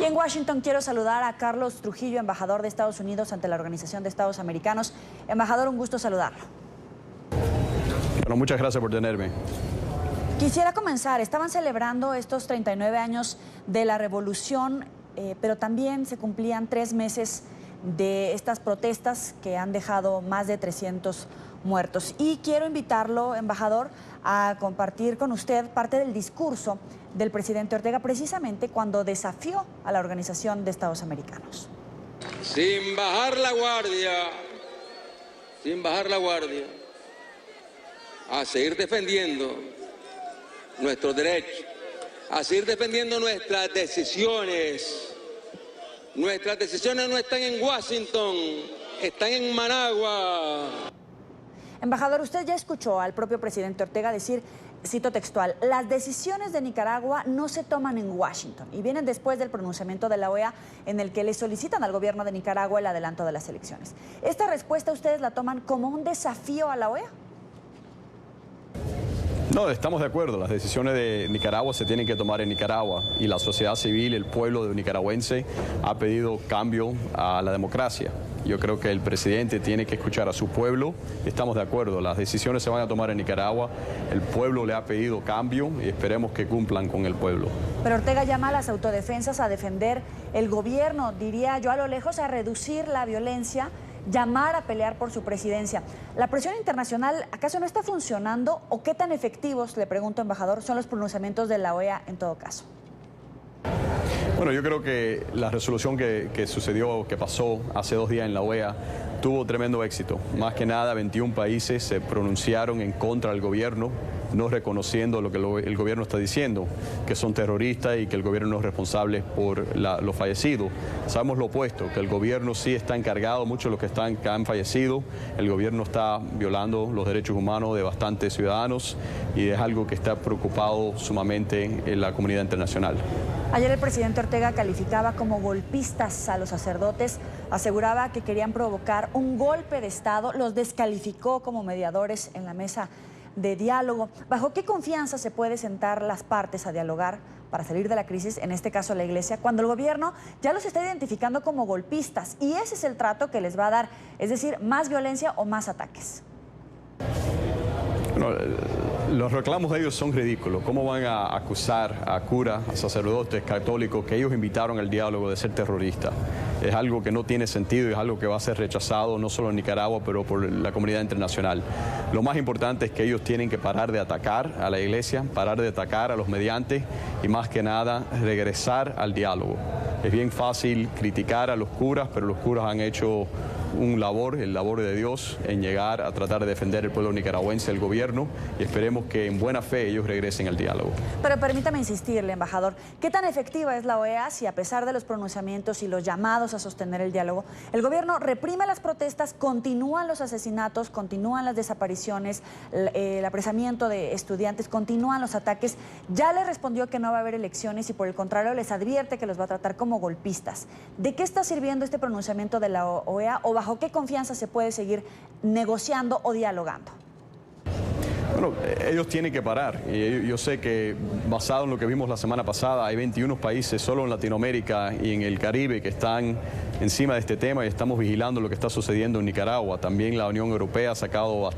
Y en Washington quiero saludar a Carlos Trujillo, embajador de Estados Unidos ante la Organización de Estados Americanos. Embajador, un gusto saludarlo. Bueno, muchas gracias por tenerme. Quisiera comenzar, estaban celebrando estos 39 años de la revolución, pero también se cumplían 3 meses de estas protestas que han dejado más de 300 muertos. Y quiero invitarlo, embajador, a compartir con usted parte del discurso del presidente Ortega, precisamente cuando desafió a la Organización de Estados Americanos. Sin bajar la guardia, a seguir defendiendo nuestros derechos, a seguir defendiendo nuestras decisiones. Nuestras decisiones no están en Washington, están en Managua. Embajador, usted ya escuchó al propio presidente Ortega decir, cito textual, las decisiones de Nicaragua no se toman en Washington y vienen después del pronunciamiento de la OEA en el que le solicitan al gobierno de Nicaragua el adelanto de las elecciones. ¿Esta respuesta ustedes la toman como un desafío a la OEA? No, estamos de acuerdo. Las decisiones de Nicaragua se tienen que tomar en Nicaragua y la sociedad civil, el pueblo nicaragüense ha pedido cambio a la democracia. Yo creo que el presidente tiene que escuchar a su pueblo. Estamos de acuerdo. Las decisiones se van a tomar en Nicaragua. El pueblo le ha pedido cambio y esperemos que cumplan con el pueblo. Pero Ortega llama a las autodefensas a defender el gobierno, diría yo a lo lejos, a reducir la violencia, llamar a pelear por su presidencia. ¿La presión internacional acaso no está funcionando o qué tan efectivos, le pregunto, embajador, son los pronunciamientos de la OEA en todo caso? Bueno, yo creo que la resolución que sucedió, que pasó hace 2 días en la OEA, tuvo tremendo éxito. Más que nada, 21 países se pronunciaron en contra del gobierno, no reconociendo lo que el gobierno está diciendo, que son terroristas y que el gobierno no es responsable por los fallecidos. Sabemos lo opuesto, que el gobierno sí está encargado, muchos de los que han fallecido, el gobierno está violando los derechos humanos de bastantes ciudadanos y es algo que está preocupado sumamente en la comunidad internacional. Ayer el presidente Ortega calificaba como golpistas a los sacerdotes, aseguraba que querían provocar un golpe de Estado, los descalificó como mediadores en la mesa de diálogo. ¿Bajo qué confianza se puede sentar las partes a dialogar para salir de la crisis, en este caso la Iglesia, cuando el gobierno ya los está identificando como golpistas? Y ese es el trato que les va a dar, es decir, más violencia o más ataques. Bueno, los reclamos de ellos son ridículos. ¿Cómo van a acusar a curas, a sacerdotes católicos que ellos invitaron al diálogo de ser terroristas? Es algo que no tiene sentido y es algo que va a ser rechazado no solo en Nicaragua, pero por la comunidad internacional. Lo más importante es que ellos tienen que parar de atacar a la Iglesia, parar de atacar a los mediantes y más que nada regresar al diálogo. Es bien fácil criticar a los curas, pero los curas han hecho el labor de Dios en llegar a tratar de defender el pueblo nicaragüense, el gobierno, y esperemos que en buena fe ellos regresen al diálogo. Pero permítame insistirle, embajador, ¿qué tan efectiva es la OEA si a pesar de los pronunciamientos y los llamados a sostener el diálogo, el gobierno reprime las protestas, continúan los asesinatos, continúan las desapariciones, el apresamiento de estudiantes, continúan los ataques? Ya le respondió que no va a haber elecciones y por el contrario les advierte que los va a tratar como golpistas. ¿De qué está sirviendo este pronunciamiento de la OEA o bajo qué confianza se puede seguir negociando o dialogando? Bueno, ellos tienen que parar. Y yo sé que basado en lo que vimos la semana pasada, hay 21 países solo en Latinoamérica y en el Caribe que están encima de este tema y estamos vigilando lo que está sucediendo en Nicaragua. También la Unión Europea ha sacado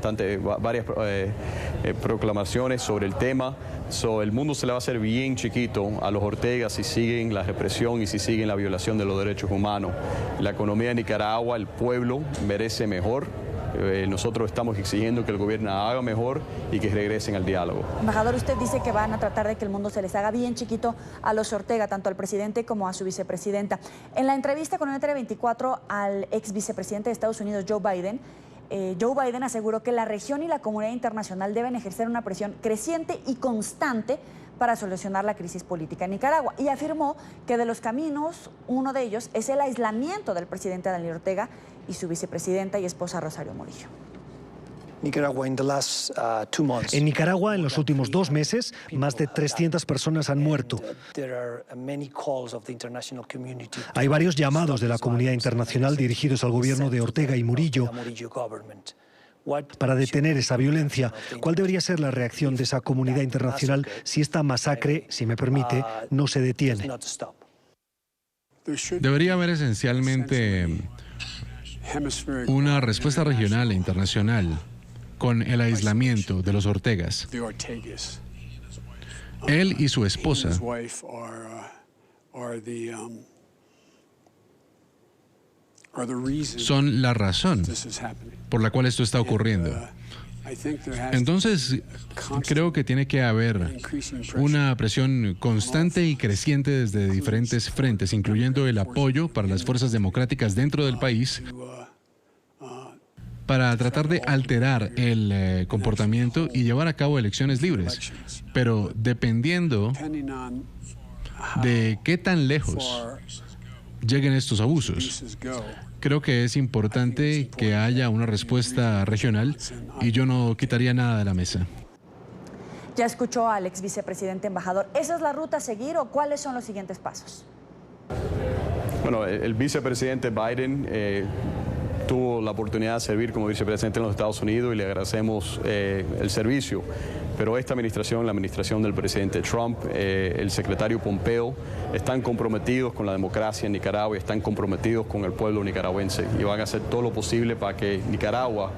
varias proclamaciones sobre el tema. El mundo se le va a hacer bien chiquito a los Ortega si siguen la represión y si siguen la violación de los derechos humanos. La economía de Nicaragua, el pueblo merece mejor. Nosotros estamos exigiendo que el gobierno haga mejor y que regresen al diálogo. Embajador, usted dice que van a tratar de que el mundo se les haga bien chiquito a los Ortega, tanto al presidente como a su vicepresidenta. En la entrevista con NTN24 al ex vicepresidente de Estados Unidos, Joe Biden aseguró que la región y la comunidad internacional deben ejercer una presión creciente y constante para solucionar la crisis política en Nicaragua y afirmó que de los caminos, uno de ellos es el aislamiento del presidente Daniel Ortega y su vicepresidenta y esposa Rosario Murillo. En Nicaragua, en los últimos 2 meses, más de 300 personas han muerto. Hay varios llamados de la comunidad internacional dirigidos al gobierno de Ortega y Murillo para detener esa violencia. ¿Cuál debería ser la reacción de esa comunidad internacional si esta masacre, si me permite, no se detiene? Debería haber esencialmente una respuesta regional e internacional con el aislamiento de los Ortegas. Él y su esposa son la razón por la cual esto está ocurriendo. Entonces, creo que tiene que haber una presión constante y creciente desde diferentes frentes, incluyendo el apoyo para las fuerzas democráticas dentro del país, para tratar de alterar el comportamiento y llevar a cabo elecciones libres. Pero dependiendo de qué tan lejos lleguen estos abusos, creo que es importante que haya una respuesta regional y yo no quitaría nada de la mesa. Ya escuchó al ex vicepresidente embajador. ¿Esa es la ruta a seguir o cuáles son los siguientes pasos? Bueno, el vicepresidente Biden tuvo la oportunidad de servir como vicepresidente en los Estados Unidos y le agradecemos el servicio. Pero esta administración, la administración del presidente Trump, el secretario Pompeo, están comprometidos con la democracia en Nicaragua y están comprometidos con el pueblo nicaragüense y van a hacer todo lo posible para que Nicaragua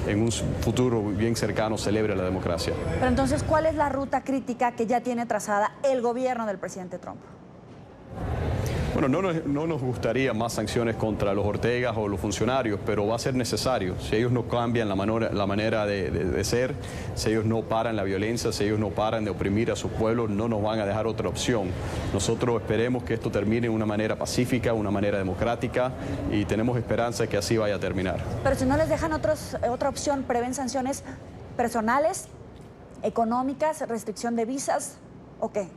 en un futuro bien cercano celebre la democracia. Pero entonces, ¿cuál es la ruta crítica que ya tiene trazada el gobierno del presidente Trump? Bueno, no nos gustaría más sanciones contra los Ortegas o los funcionarios, pero va a ser necesario. Si ellos no cambian la manera de ser, si ellos no paran la violencia, si ellos no paran de oprimir a su pueblo, no nos van a dejar otra opción. Nosotros esperemos que esto termine de una manera pacífica, una manera democrática, y tenemos esperanza de que así vaya a terminar. Pero si no les dejan otra opción, ¿prevén sanciones personales, económicas, restricción de visas o qué?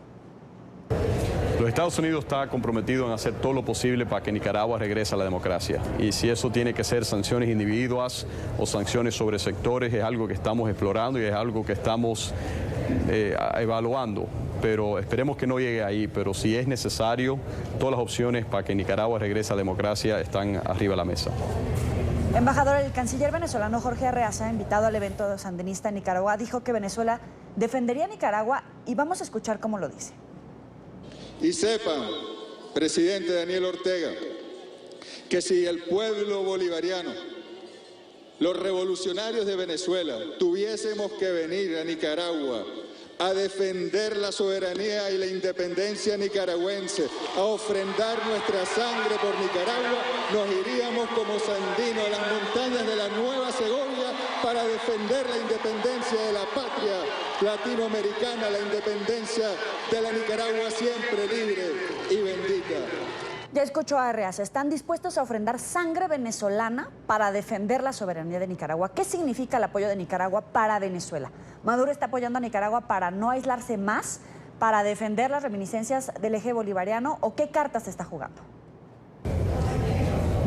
Los Estados Unidos está comprometido en hacer todo lo posible para que Nicaragua regrese a la democracia. Y si eso tiene que ser sanciones individuales o sanciones sobre sectores, es algo que estamos explorando y es algo que estamos evaluando. Pero esperemos que no llegue ahí. Pero si es necesario, todas las opciones para que Nicaragua regrese a la democracia están arriba de la mesa. Embajador, el canciller venezolano Jorge Arreaza, invitado al evento sandinista en Nicaragua, dijo que Venezuela defendería a Nicaragua y vamos a escuchar cómo lo dice. Y sepan, presidente Daniel Ortega, que si el pueblo bolivariano, los revolucionarios de Venezuela, tuviésemos que venir a Nicaragua a defender la soberanía y la independencia nicaragüense, a ofrendar nuestra sangre por Nicaragua, nos iríamos como Sandino a las montañas de la Nueva Segovia para defender la independencia de la patria latinoamericana, la independencia de la Nicaragua siempre libre y bendita. Ya escuchó a Arreaza, están dispuestos a ofrendar sangre venezolana para defender la soberanía de Nicaragua. ¿Qué significa el apoyo de Nicaragua para Venezuela? ¿Maduro está apoyando a Nicaragua para no aislarse más, para defender las reminiscencias del eje bolivariano o qué cartas se está jugando?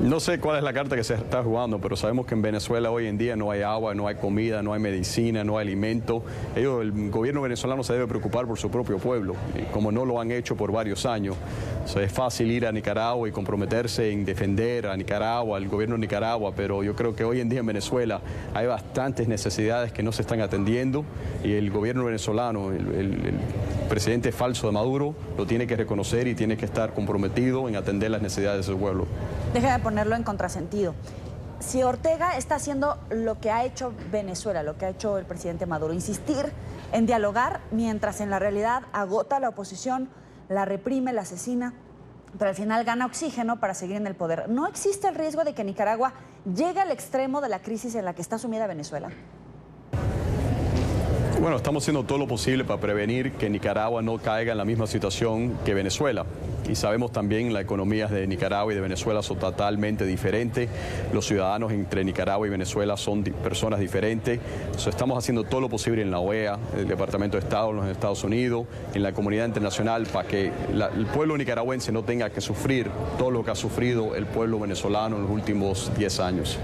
No sé cuál es la carta que se está jugando, pero sabemos que en Venezuela hoy en día no hay agua, no hay comida, no hay medicina, no hay alimento. El gobierno venezolano se debe preocupar por su propio pueblo, como no lo han hecho por varios años. Es fácil ir a Nicaragua y comprometerse en defender a Nicaragua, al gobierno de Nicaragua, pero yo creo que hoy en día en Venezuela hay bastantes necesidades que no se están atendiendo y el gobierno venezolano, el presidente falso de Maduro, lo tiene que reconocer y tiene que estar comprometido en atender las necesidades de su pueblo. Deje de ponerlo en contrasentido. Si Ortega está haciendo lo que ha hecho Venezuela, lo que ha hecho el presidente Maduro, insistir en dialogar mientras en la realidad agota a la oposición, la reprime, la asesina, pero al final gana oxígeno para seguir en el poder. ¿No existe el riesgo de que Nicaragua llegue al extremo de la crisis en la que está sumida Venezuela? Bueno, estamos haciendo todo lo posible para prevenir que Nicaragua no caiga en la misma situación que Venezuela. Y sabemos también las economías de Nicaragua y de Venezuela son totalmente diferentes. Los ciudadanos entre Nicaragua y Venezuela son personas diferentes. Estamos haciendo todo lo posible en la OEA, el Departamento de Estado en los Estados Unidos, en la comunidad internacional, para que el pueblo nicaragüense no tenga que sufrir todo lo que ha sufrido el pueblo venezolano en los últimos 10 años.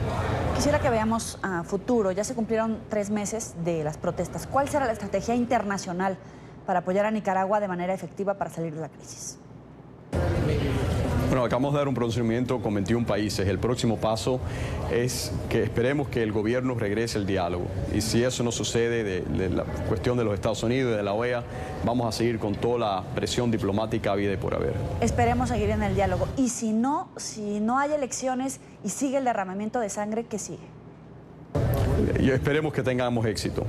Quisiera que veamos a futuro. Ya se cumplieron 3 meses de las protestas. ¿Cuál será la estrategia internacional para apoyar a Nicaragua de manera efectiva para salir de la crisis? Bueno, acabamos de dar un pronunciamiento con 21 países. El próximo paso es que esperemos que el gobierno regrese el diálogo. Y si eso no sucede, de la cuestión de los Estados Unidos y de la OEA, vamos a seguir con toda la presión diplomática habida y por haber. Esperemos seguir en el diálogo. Y si no hay elecciones y sigue el derramamiento de sangre, ¿qué sigue? Yo esperemos que tengamos éxito.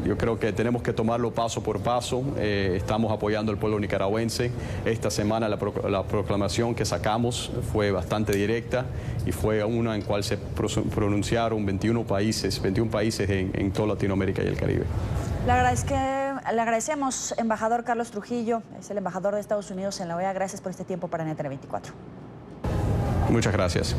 Yo creo que tenemos que tomarlo paso por paso. Estamos apoyando al pueblo nicaragüense. Esta semana la proclamación que sacamos fue bastante directa y fue una en cual se pronunciaron 21 países en toda Latinoamérica y el Caribe. Le agradecemos, embajador Carlos Trujillo, es el embajador de Estados Unidos en la OEA. Gracias por este tiempo para NTN 24. Muchas gracias.